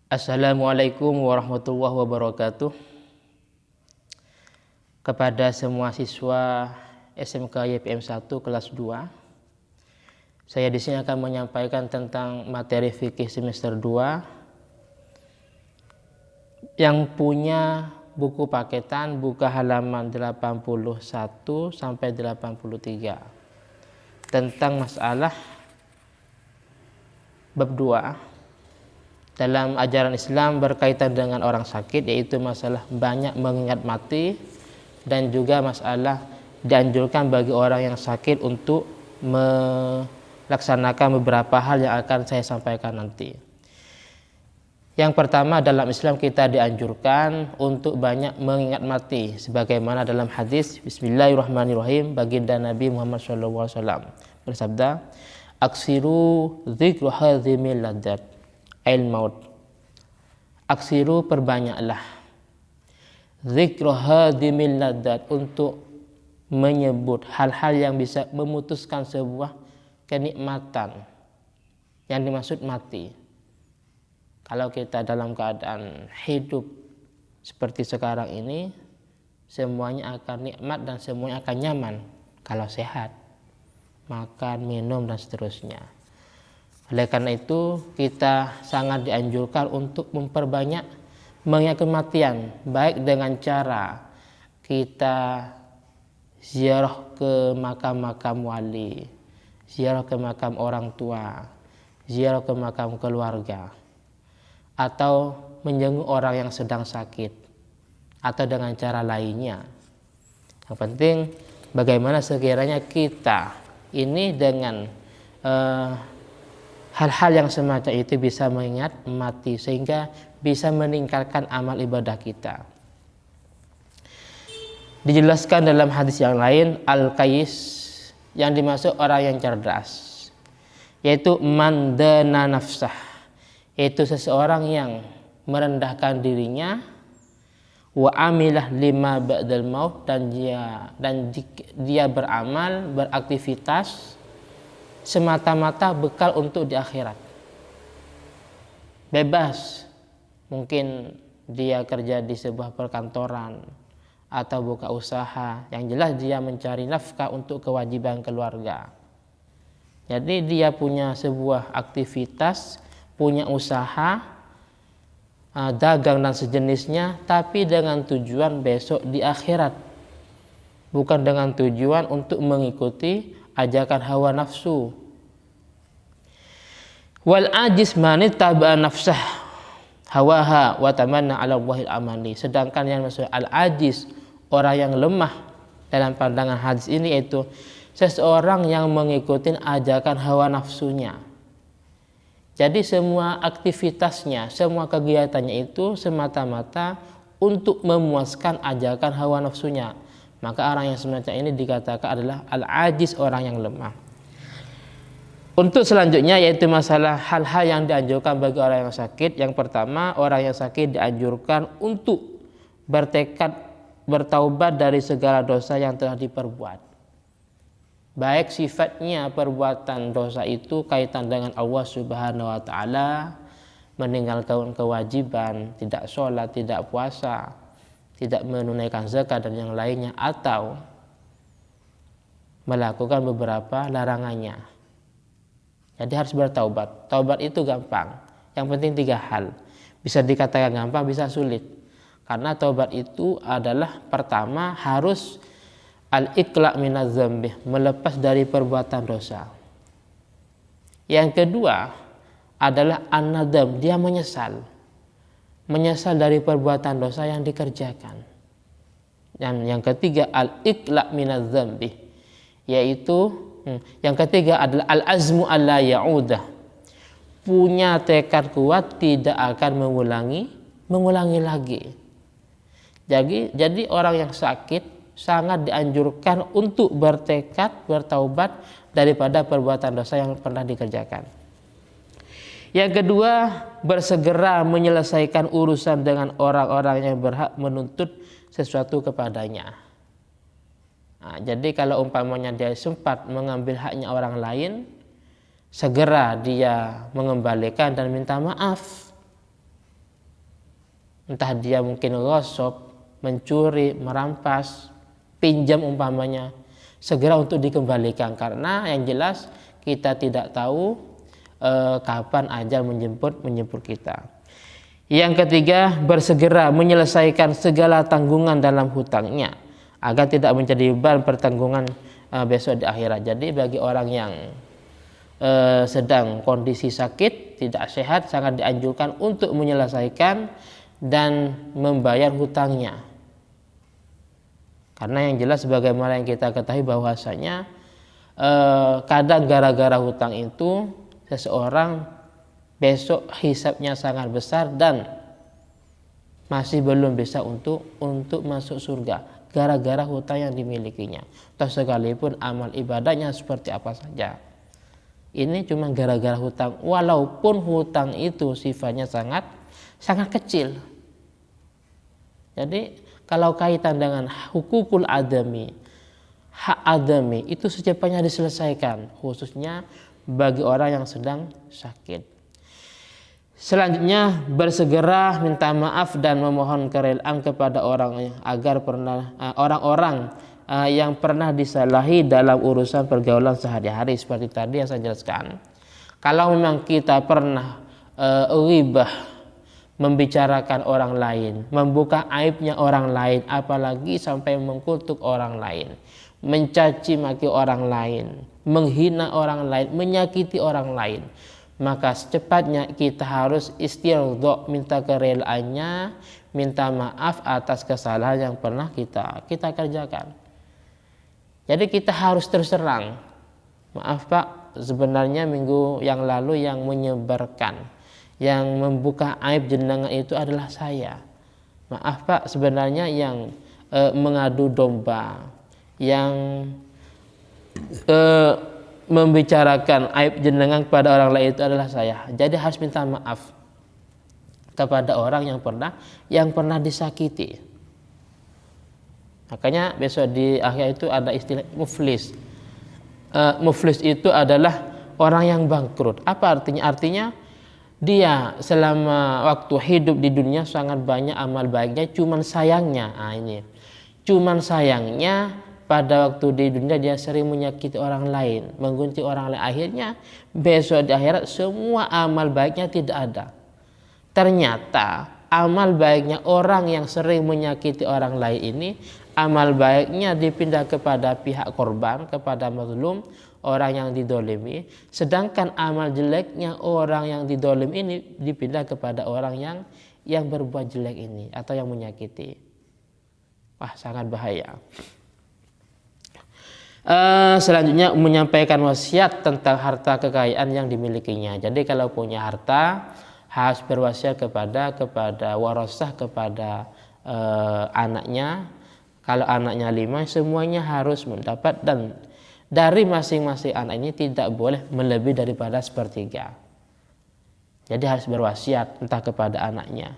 Assalamualaikum warahmatullahi wabarakatuh. Kepada semua siswa SMK YPM 1 kelas 2, saya di sini akan menyampaikan tentang materi fikih semester 2 yang punya buku paketan buka halaman 81 sampai 83 tentang masalah bab 2 dalam ajaran Islam berkaitan dengan orang sakit, yaitu masalah banyak mengingat mati dan juga masalah dianjurkan bagi orang yang sakit untuk melaksanakan beberapa hal yang akan saya sampaikan nanti. Yang pertama, dalam Islam kita dianjurkan untuk banyak mengingat mati sebagaimana dalam hadis Bismillahirrahmanirrahim, baginda Nabi Muhammad SAW bersabda, aksiru dzikru hadzimil ladzat ail maut. Aksiru, perbanyaklah, dzikru hadzimil ladzat, untuk menyebut hal-hal yang bisa memutuskan sebuah kenikmatan. Yang dimaksud mati. Kalau kita dalam keadaan hidup seperti sekarang ini, semuanya akan nikmat dan semuanya akan nyaman kalau sehat, makan, minum dan seterusnya. Oleh karena itu kita sangat dianjurkan untuk memperbanyak mengingat kematian, baik dengan cara kita ziarah ke makam-makam wali, ziarah ke makam orang tua, ziarah ke makam keluarga, atau menjenguk orang yang sedang sakit, atau dengan cara lainnya. Yang penting bagaimana sekiranya kita ini dengan hal-hal yang semacam itu bisa mengingat mati sehingga bisa meningkatkan amal ibadah kita. Dijelaskan dalam hadis yang lain, al-qais yang dimaksud orang yang cerdas, yaitu man dana nafsah, yaitu seseorang yang merendahkan dirinya, wa amilah lima ba'dal maut, dan dia beramal, beraktivitas semata-mata bekal untuk di akhirat. Bebas, mungkin dia kerja di sebuah perkantoran atau buka usaha, yang jelas dia mencari nafkah untuk kewajiban keluarga. Jadi dia punya sebuah aktivitas, punya usaha, dagang dan sejenisnya, tapi dengan tujuan besok di akhirat, bukan dengan tujuan untuk mengikuti ajakan hawa nafsu. Wal ajiz man ittaba nafsah hawaha wa tamanna 'ala Allahil amani. Sedangkan yang maksud al ajiz, orang yang lemah dalam pandangan hadis ini, yaitu seseorang yang mengikuti ajakan hawa nafsunya. Jadi semua aktivitasnya, semua kegiatannya itu semata-mata untuk memuaskan ajakan hawa nafsunya. Maka orang yang semacam ini dikatakan adalah al-ajiz, orang yang lemah. Untuk selanjutnya yaitu masalah hal-hal yang dianjurkan bagi orang yang sakit. Yang pertama, orang yang sakit dianjurkan untuk bertekad bertaubat dari segala dosa yang telah diperbuat. Baik sifatnya perbuatan dosa itu kaitan dengan Allah Subhanahu wa taala, meninggalkan kewajiban, tidak sholat, tidak puasa, tidak menunaikan zakat dan yang lainnya, atau melakukan beberapa larangannya. Jadi harus bertaubat. Taubat itu gampang. Yang penting 3 hal. Bisa dikatakan gampang, bisa sulit. Karena taubat itu adalah pertama harus al-iqla' minaz dzambi, melepas dari perbuatan dosa. Yang kedua adalah an-nadam, dia menyesal dari perbuatan dosa yang dikerjakan. Dan yang ketiga al-iqla' minaz dzambi, yaitu yang ketiga adalah al-azmu alla ya'udah, punya tekad kuat tidak akan mengulangi lagi. Jadi orang yang sakit sangat dianjurkan untuk bertekad bertaubat daripada perbuatan dosa yang pernah dikerjakan. Yang kedua, bersegera menyelesaikan urusan dengan orang-orang yang berhak menuntut sesuatu kepadanya. Nah, jadi kalau umpamanya dia sempat mengambil haknya orang lain, segera dia mengembalikan dan minta maaf. entah dia mungkin ghasab, mencuri, merampas, pinjam umpamanya, segera untuk dikembalikan, karena yang jelas kita tidak tahu kapan ajal menjemput kita. Yang ketiga, bersegera menyelesaikan segala tanggungan dalam hutangnya agar tidak menjadi beban pertanggungan besok di akhirat. Jadi bagi orang yang sedang kondisi sakit, tidak sehat, sangat dianjurkan untuk menyelesaikan dan membayar hutangnya. Karena yang jelas sebagaimana yang kita ketahui bahwasanya kadang gara-gara hutang itu seseorang besok hisabnya sangat besar dan masih belum bisa untuk masuk surga gara-gara hutang yang dimilikinya. Toh sekalipun amal ibadahnya seperti apa saja, ini cuma gara-gara hutang, walaupun hutang itu sifatnya sangat kecil. Jadi kalau kaitan dengan hukukul adami, hak adami, itu secepatnya diselesaikan, khususnya bagi orang yang sedang sakit. Selanjutnya, bersegera minta maaf dan memohon kerelaan kepada orang agar orang-orang yang pernah disalahi dalam urusan pergaulan sehari-hari, seperti tadi yang saya jelaskan. Kalau memang kita pernah ghibah, membicarakan orang lain, membuka aibnya orang lain, apalagi sampai mengkutuk orang lain, mencaci maki orang lain, menghina orang lain, menyakiti orang lain, maka secepatnya kita harus istighfar, minta kerelaannya, minta maaf atas kesalahan yang pernah kita kerjakan. Jadi kita harus terus terang, maaf Pak, sebenarnya minggu yang lalu yang menyebarkan, yang membuka aib jenengan itu adalah saya. Maaf Pak, sebenarnya yang mengadu domba, yang membicarakan aib jenengan kepada orang lain itu adalah saya. Jadi harus minta maaf kepada orang yang pernah disakiti. Makanya besok di akhir itu ada istilah muflis. Muflis itu adalah orang yang bangkrut. Apa artinya? Artinya dia selama waktu hidup di dunia sangat banyak amal baiknya, cuman sayangnya pada waktu di dunia dia sering menyakiti orang lain, menggunjing orang lain. Akhirnya besok di akhirat semua amal baiknya tidak ada. Ternyata amal baiknya orang yang sering menyakiti orang lain ini, amal baiknya dipindah kepada pihak korban, kepada mazlum, orang yang didolimi. Sedangkan amal jeleknya orang yang didolim ini dipindah kepada orang yang berbuat jelek ini atau yang menyakiti. Wah, sangat bahaya. Selanjutnya menyampaikan wasiat tentang harta kekayaan yang dimilikinya. Jadi kalau punya harta harus berwasiat kepada warasah, kepada anaknya. Kalau anaknya 5, semuanya harus mendapat, dan dari masing-masing anak ini tidak boleh melebihi daripada 1/3. Jadi harus berwasiat entah kepada anaknya,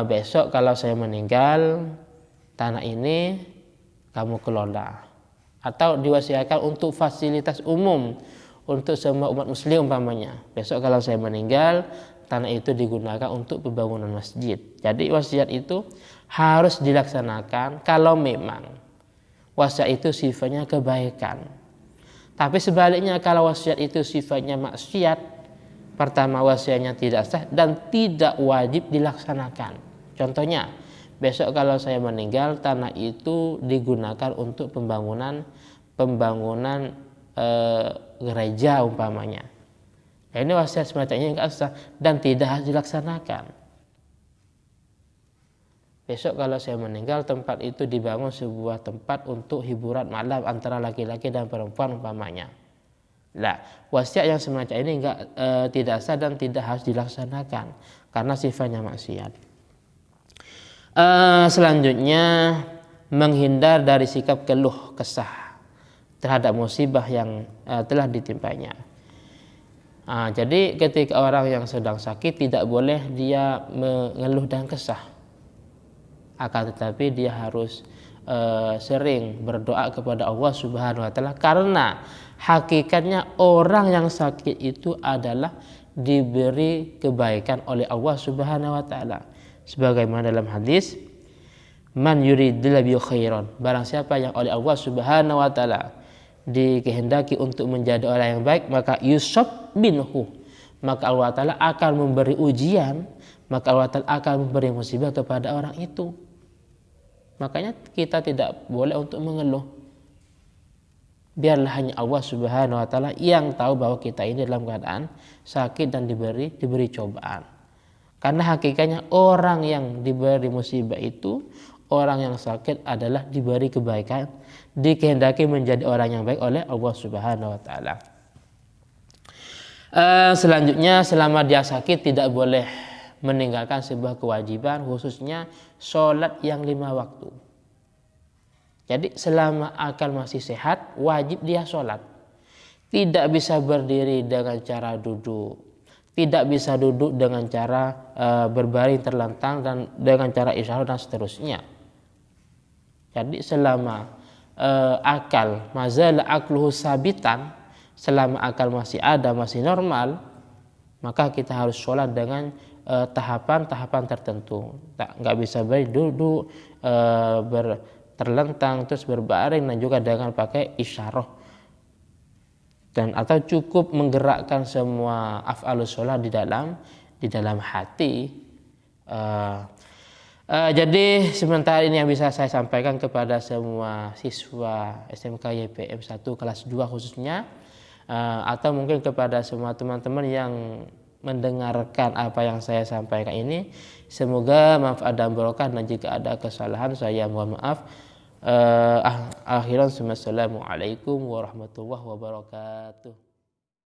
besok kalau saya meninggal, tanah ini kamu kelola, atau diwasiatkan untuk fasilitas umum untuk semua umat muslim umpamanya. Besok kalau saya meninggal, tanah itu digunakan untuk pembangunan masjid. Jadi wasiat itu harus dilaksanakan kalau memang wasiat itu sifatnya kebaikan. Tapi sebaliknya kalau wasiat itu sifatnya maksiat, pertama wasiatnya tidak sah dan tidak wajib dilaksanakan. Contohnya, besok kalau saya meninggal, tanah itu digunakan untuk pembangunan gereja umpamanya. Nah, ini wasiat semacam ini enggak sah dan tidak harus dilaksanakan. Besok kalau saya meninggal, tempat itu dibangun sebuah tempat untuk hiburan malam antara laki-laki dan perempuan umpamanya. Nah, wasiat yang semacam ini tidak sah dan tidak harus dilaksanakan karena sifatnya maksiat. Selanjutnya menghindar dari sikap keluh kesah terhadap musibah yang telah ditimpanya. Jadi ketika orang yang sedang sakit tidak boleh dia mengeluh dan kesah, akan tetapi dia harus sering berdoa kepada Allah Subhanahu wa taala, karena hakikatnya orang yang sakit itu adalah diberi kebaikan oleh Allah Subhanahu wa taala. Sebagaimana dalam hadis, man yuridillahu bihi khairan, barang siapa yang oleh Allah Subhanahu wa taala dikehendaki untuk menjadi orang yang baik, maka yusab minhu, maka Allah taala akan memberi ujian, maka Allah taala akan memberi musibah kepada orang itu. Makanya kita tidak boleh untuk mengeluh. Biarlah hanya Allah Subhanahu wa taala yang tahu bahwa kita ini dalam keadaan sakit dan diberi cobaan. Karena hakikatnya orang yang diberi musibah itu, orang yang sakit adalah diberi kebaikan, dikehendaki menjadi orang yang baik oleh Allah Subhanahu wa taala. Selanjutnya, selama dia sakit tidak boleh meninggalkan sebuah kewajiban, khususnya sholat yang 5 waktu. Jadi selama akal masih sehat, wajib dia sholat. Tidak bisa berdiri dengan cara duduk, tidak bisa duduk dengan cara berbaring terlentang dan dengan cara isyarat dan seterusnya. Jadi selama akal mazal akluhu sabitan, selama akal masih ada, masih normal, maka kita harus sholat dengan tahapan-tahapan tertentu. Nggak bisa duduk, terlentang, terus berbaring, dan juga dengan pakai isyarah, dan atau cukup menggerakkan semua af'alus sholat di dalam hati. Jadi sementara ini yang bisa saya sampaikan kepada semua siswa SMK YPM 1 kelas 2 khususnya, atau mungkin kepada semua teman-teman yang mendengarkan apa yang saya sampaikan ini. Semoga manfaat dan barokah, dan jika ada kesalahan saya mohon maaf. Akhiran, assalamualaikum warahmatullahi wabarakatuh.